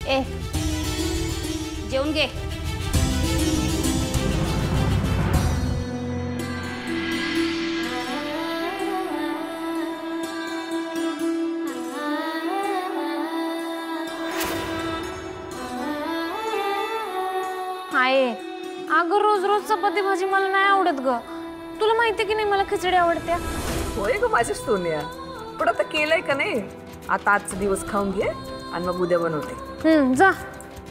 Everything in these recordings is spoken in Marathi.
ए जेवून घे. हाय अगं रोज रोज चपाती भाजी मला नाही आवडत ग. तुला माहिती की नाही मला खिचडी आवडते. होय ग माझी सोनिया, पण आता केलंय का नाही? आता आजचा दिवस खाऊन घे आणि मग उद्या बनवते. जा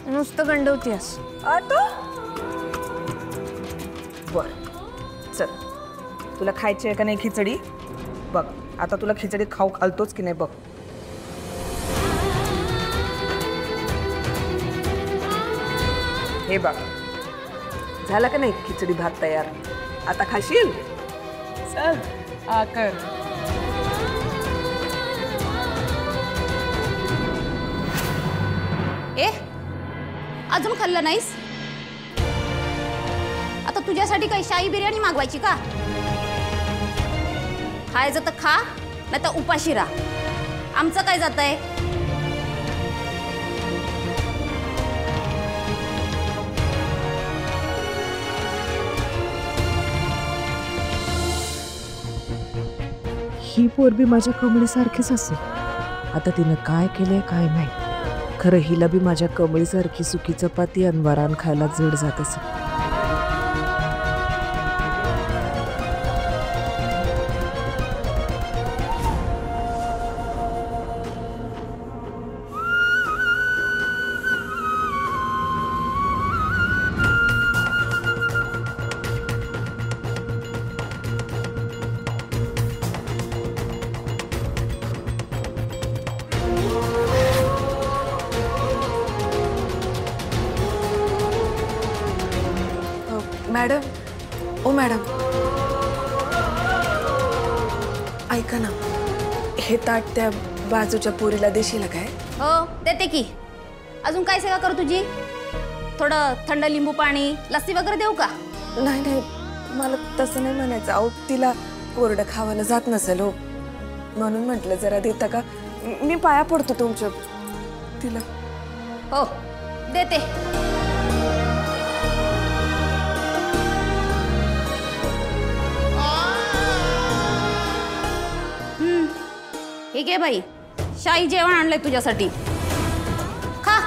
नुसतं गंडवतीस. आता बर चल, तुला खायची आहे का नाही खिचडी बघ. आता तुला खिचडी खाऊ घालतोच की नाही बघ. हे बघ झालं का नाही खिचडी भात तयार. आता खाशील? चल आकर. ए अजून खाल्लं नाहीस? आता तुझ्यासाठी काही शाही बिर्याणी मागवायची का? खायचं तर खा, नाही तर उपाशी राहा. आमचं काय जातंय? ही पोरबी माझ्या कमळीसारखीच असेल. आता तिनं काय केलंय काय नाही. खरं हिला बी माझ्या कमळीसारखी सुकी चपाती आणि वरण खायला जड जात असेल. मॅडम, ओ मॅडम, ऐका ना, हे ताट त्या बाजूच्या पोरीला देशील काय? हो देते की. अजून काय सेवा करू तुझी? थोडं थंड लिंबू पाणी लस्सी वगैरे देऊ का? नाही नाही, मला तसं नाही म्हणायचं. अहो तिला कोरडं खावायला जात नसेल हो, म्हणून म्हटलं जरा देता का? मी पाया पडतो तुमच्या तिला. हो देते. हे घे बाई, शाही जेवण आणलंय तुझ्यासाठी. खा.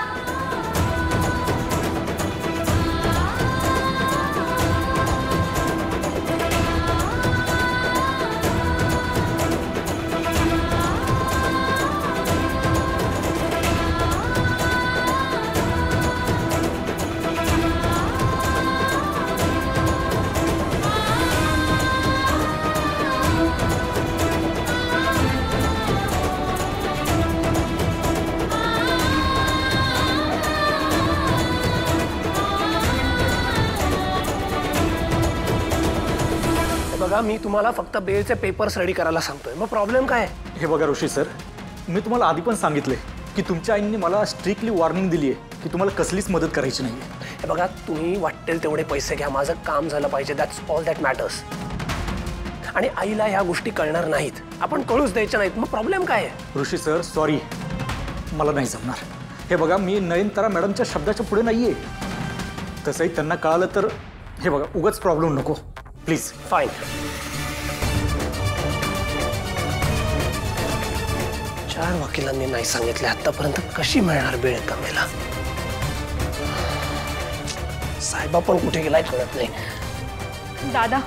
बघा मी तुम्हाला फक्त बेलचे पेपर्स रेडी करायला सांगतोय, मग प्रॉब्लेम काय आहे? हे बघा ऋषी सर, मी तुम्हाला आधी पण सांगितले की तुमच्या आईंनी मला स्ट्रिक्टली वॉर्निंग दिली आहे की तुम्हाला कसलीच मदत करायची नाही. हे बघा तुम्ही वाटेल तेवढे पैसे घ्या, माझं काम झालं पाहिजे. That's all that matters. आणि आईला ह्या गोष्टी कळणार नाहीत, आपण कळूच द्यायच्या नाहीत. मग प्रॉब्लेम काय आहे? ऋषी सर सॉरी, मला नाही जमणार. हे बघा मी नयनतारा मॅडमच्या शब्दाच्या पुढे नाहीये. तसंही त्यांना कळालं तर हे बघा उगाच प्रॉब्लेम नको प्लीज. फाईन. 4 वकिलांनी नाही सांगितले आतापर्यंत कशी मिळणार बेळ कमेला? साहेबा पण कुठे गेलाय कळत नाही. दादा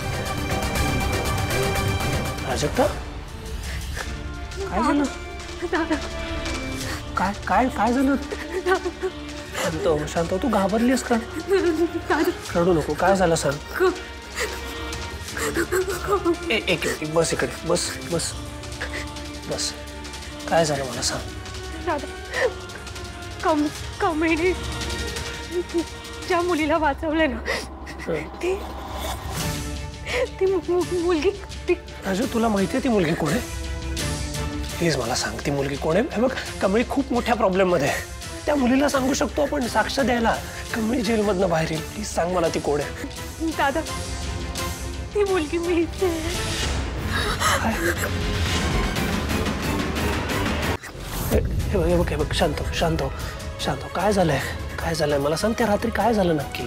प्राजक्ता काय झालं? काय काय काय झालं? शांत तू घाबरलीस का? रडू नको. काय झालं सांग. एक बस इकडे, बस बस बस. काय झालं मला सांग. दादा कमळीने ज्या मुलीला वाचवलं ना, ती मुलगी. राजू तुला माहिती आहे ती मुलगी कोण आहे? प्लीज मला सांग ती मुलगी कोण आहे. हे बघ कमळी खूप मोठ्या प्रॉब्लेम मध्ये आहे. त्या मुलीला सांगू शकतो आपण साक्ष द्यायला. कमळी जेलमधनं बाहेर येईल. प्लीज सांग मला ती कोण आहे. दादा ती मुलगी मी. हे बघ शांत शांत शांत हो, काय झालंय? काय झालंय मला सांग. त्या रात्री काय झालं नक्की?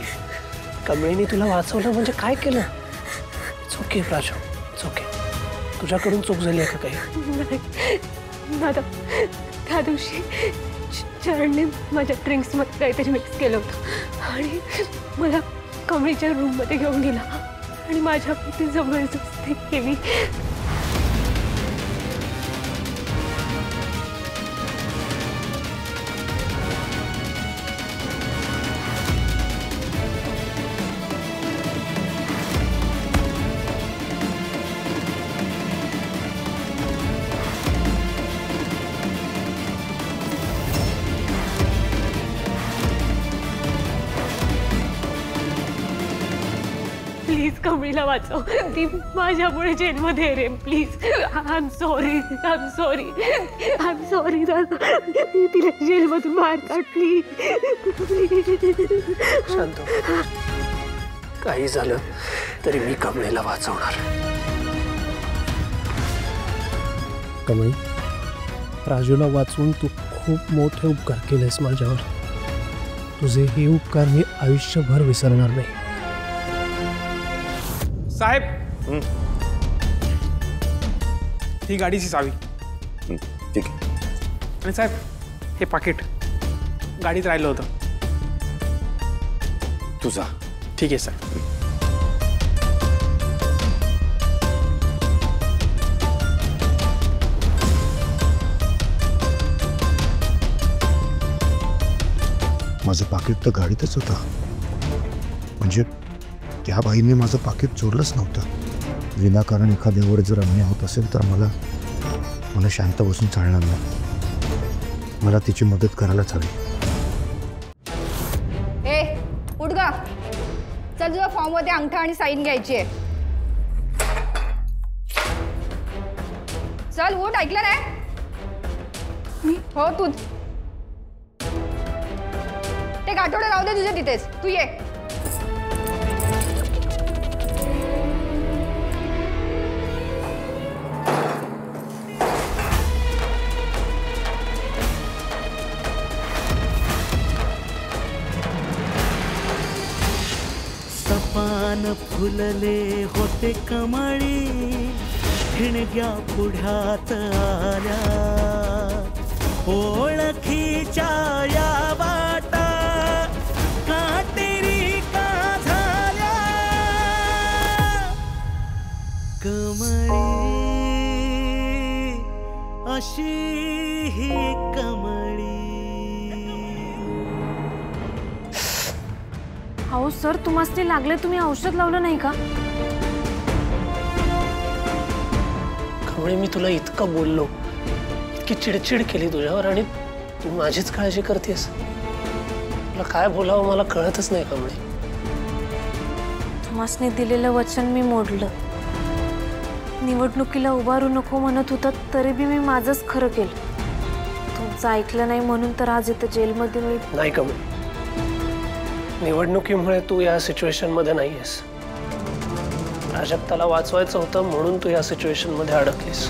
कमळीने तुला वाचवलं म्हणजे काय केलं? चुकी प्राजू, चुकी. तुझ्याकडून चूक झाली आहे का काही? मॅडम, त्या दिवशी चरणने माझ्या ड्रिंक्समध्ये काहीतरी मिक्स केलं होतं आणि मला कमळीच्या रूममध्ये घेऊन गेला आणि माझ्यावरती जबरदस्ती केली. प्लीज कमळीला वाचव. ती माझ्यामुळे जेलमध्ये रे. प्लीज. I am sorry. तिला जेलमधून बाहेर काढ प्लीज. शांत हो. काही झालं तरी मी कमळीला वाचवणार. कमळी, राजूला वाचवून तू खूप मोठे उपकार केलेस माझ्यावर. तुझे हे उपकार मी आयुष्यभर विसरणार नाही. साहेब, ही गाडीची चावी. ठीक आहे. आणि साहेब, हे पाकिट गाडीत राहिलं होतं. तुझा ठीक आहे साहेब. माझं पाकिट तर गाडीतच होतं. म्हणजे त्या बाईने माझं पाकिट चोरलंच नव्हतं. विनाकारण एखाद्यावर जर अन्याय होत असेल तर मला शांत बसून चालणार नाही. मला तिची मदत करायलाच हवी. ए उठ गा. चल, तुझ्या फॉर्ममध्ये अंगठा आणि साईन घ्यायची आहे. चल उठ. ऐकलं नाही? हो तू ते गाठोडे राहू दे तुझ्या तिथेच. तू ये. सपान फुलले होते कमळी, ठिणग्या पुढ्यात आल्या. ओळखीच्या या वाटा काटेरी का झाल्या. कमळी अशी ही कमळी. अहो सर, तुम्हाला लागले, तुम्ही औषध लावलं नाही का? कमळी, मी तुला इतकं बोललो, इतकी चिडचिड केली तुझ्यावर आणि तू माझीच काळजी करतेस. तुला काय बोलावं मला कळतच नाही कमळी. तुम्हाला दिलेलं वचन मी मोडलं. निवडणुकीला उभारू नको म्हणत होता तरी बी मी माझंच खरं केलं. तुमचं ऐकलं नाही म्हणून तर आज इथं जेलमध्ये मी. नाही कमळी, निवडणुकीमुळे तू या सिच्युएशन मध्ये नाहीयेस. प्राजक्ताला वाचवायचं होतं म्हणून तू या सिच्युएशन मध्ये अडकलीस.